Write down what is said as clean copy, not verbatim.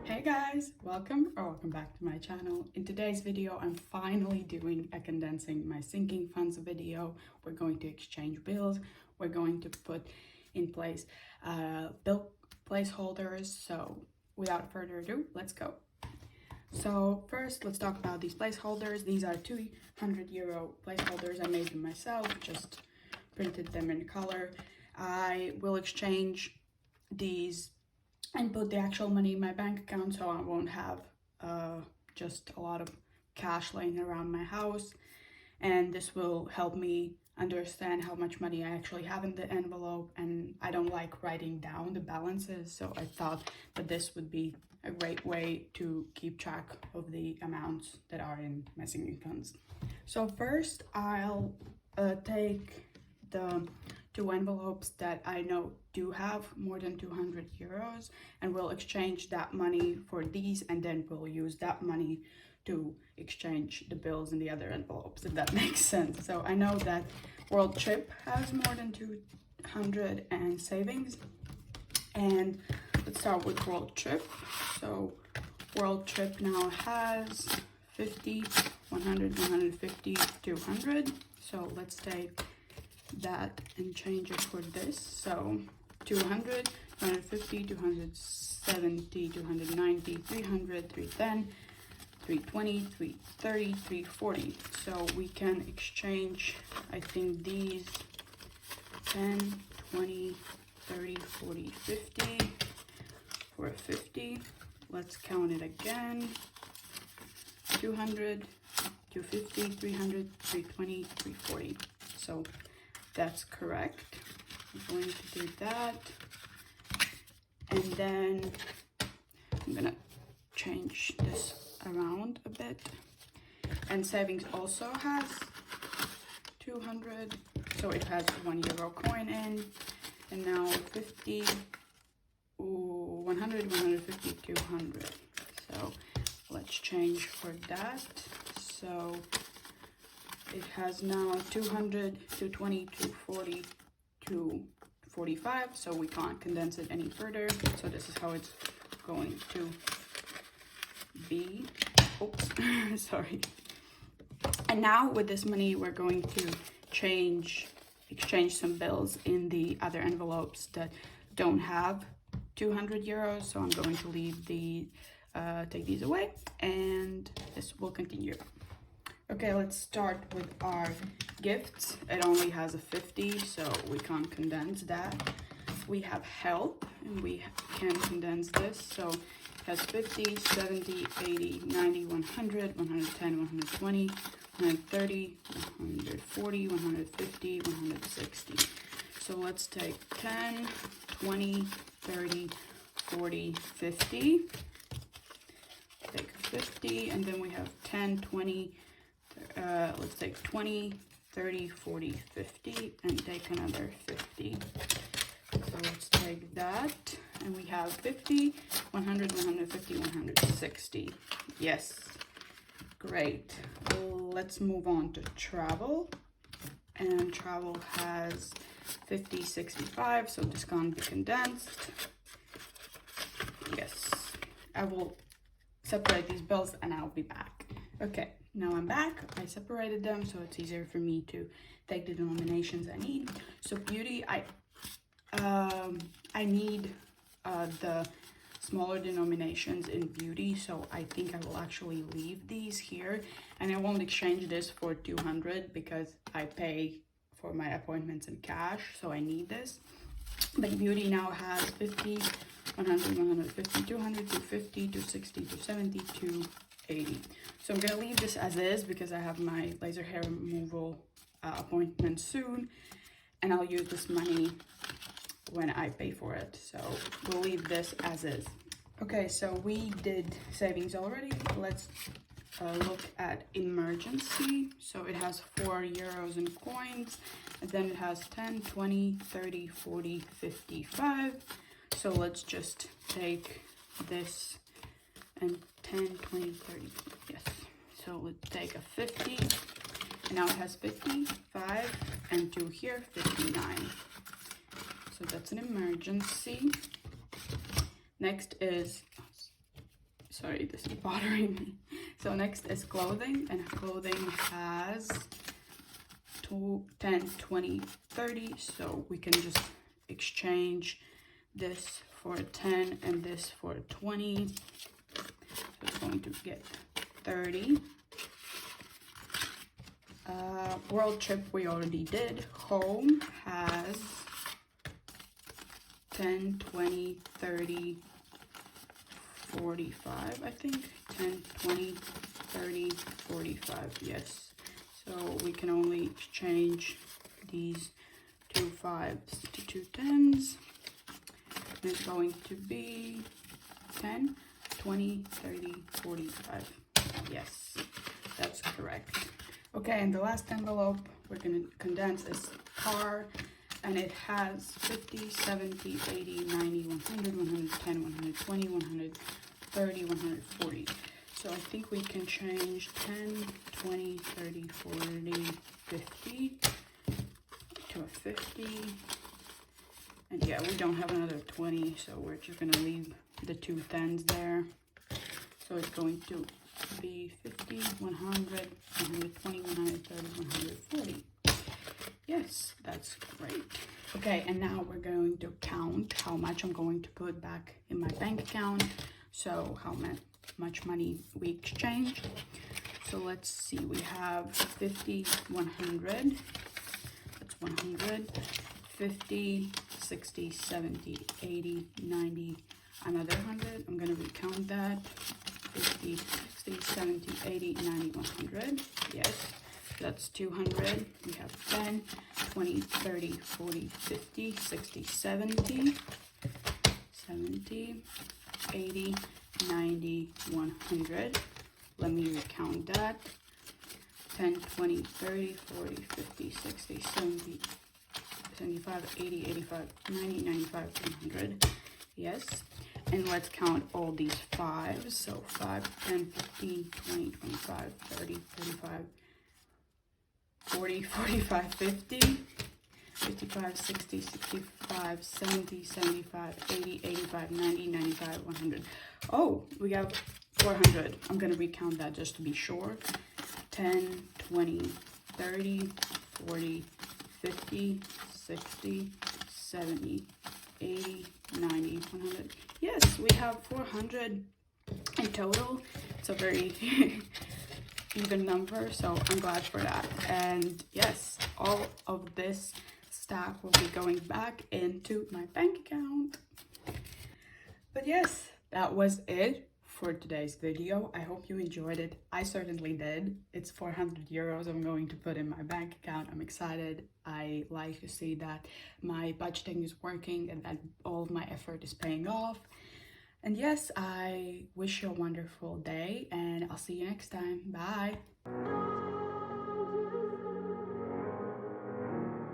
Hey guys, welcome back to my channel. In today's video, I'm finally doing a condensing my sinking funds video. We're going to exchange bills. We're going to put in place bill placeholders. So without further ado, let's go. So first, let's talk about these placeholders. These are €200 placeholders. I made them myself, just printed them in color. I will exchange these and put the actual money in my bank account, so I won't have just a lot of cash laying around my house. And this will help me understand how much money I actually have in the envelope, and I don't like writing down the balances, so I thought that this would be a great way to keep track of the amounts that are in my sinking funds. So first I'll take the two envelopes that I know do have more than €200, and we'll exchange that money for these, and then we'll use that money to exchange the bills in the other envelopes, if that makes sense. So I know that World Trip has more than 200 and savings, and let's start with World Trip. So World Trip now has 50, 100, 150, 200. So let's take that and change it for this. So 200, 250, 270, 290, 300, 310, 320, 330, 340. So we can exchange, I think, these 10, 20, 30, 40, 50 for 50. Let's count it again. 200, 250, 300, 320, 340. So that's correct. I'm going to do that. And then I'm gonna change this around a bit. And savings also has 200, so it has €1 coin in. And now 50, 100, 150, 200. So let's change for that. So it has now 200, 220, 240, 245, so we can't condense it any further. So this is how it's going to be. Oops, sorry. And now with this money, we're going to exchange some bills in the other envelopes that don't have €200. So I'm going to leave take these away, and this will continue. Okay, let's start with our gifts. It only has a 50, so we can't condense that. We have help, and we can condense this. So it has 50, 70, 80, 90, 100, 110, 120, 130, 140, 150, 160. So let's take 10, 20, 30, 40, 50. Take 50, and then we have 10, 20, let's take 20, 30, 40, 50, and take another 50. So let's take that, and we have 50, 100, 150, 160. Yes, great. Let's move on to travel. And travel has 50, 65, so this can't be condensed. Yes, I will separate these bills and I'll be back. Okay, now I'm back. I separated them so it's easier for me to take the denominations I need. So beauty, I need the smaller denominations in beauty, so I think I will actually leave these here, and I won't exchange this for 200 because I pay for my appointments in cash, so I need this. But beauty now has 50, 100, 150, 200, 250, 260, 270, 280. So I'm gonna leave this as is because I have my laser hair removal appointment soon, and I'll use this money when I pay for it. So we'll leave this as is. Okay, so we did savings already. Let's look at emergency. So it has €4 in coins, and then it has 10, 20, 30, 40, 55. So let's just take this and 10, 20, 30, yes. So let's take a 50, and now it has 55, and 2 here, 59. So that's an emergency. Next is Sorry, this is bothering me. So next is clothing, and clothing has 10, 20, 30. So we can just exchange this for a 10 and this for a 20. So it's going to get 30. World trip we already did. Home has 10, 20, 30, 45, I think. 10, 20, 30, 45, yes. So we can only exchange these 2 5s to 2 10s. It's going to be 10, 20, 30, 45. Yes, that's correct. Okay, and the last envelope we're going to condense is car, and it has 50, 70, 80, 90, 100, 110, 120, 130, 140. So I think we can change 10, 20, 30, 40, 50 to a 50. And yeah, we don't have another 20, so we're just going to leave the 2 10s there. So it's going to be 50, 100, 120, 130, 140. Yes, that's great. Okay, and now we're going to count how much I'm going to put back in my bank account. So how much money we exchanged. So let's see, we have 50, 100. That's 100. 50, 60, 70, 80, 90, another 100. I'm going to recount that. 50, 60, 70, 80, 90, 100. Yes, that's 200. We have 10, 20, 30, 40, 50, 60, 70, 70, 80, 90, 100. Let me recount that. 10, 20, 30, 40, 50, 60, 70, 75, 80, 85, 90, 95, 100. Yes. And let's count all these 5s. So 5, 10, 15, 20, 25, 30, 35, 40, 45, 50, 55, 60, 65, 70, 75, 80, 85, 90, 95, 100. Oh, we got 400. I'm going to recount that just to be sure. 10, 20, 30, 40, 50, 60, 70, 80, 90, 100. Yes, we have 400 in total. It's a very even number, so I'm glad for that. And yes, all of this stack will be going back into my bank account. But yes, that was it for today's video. I hope you enjoyed it. I certainly did. It's 400 euros I'm going to put in my bank account. I'm excited. I like to see that my budgeting is working and that all of my effort is paying off. And yes, I wish you a wonderful day, and I'll see you next time. Bye.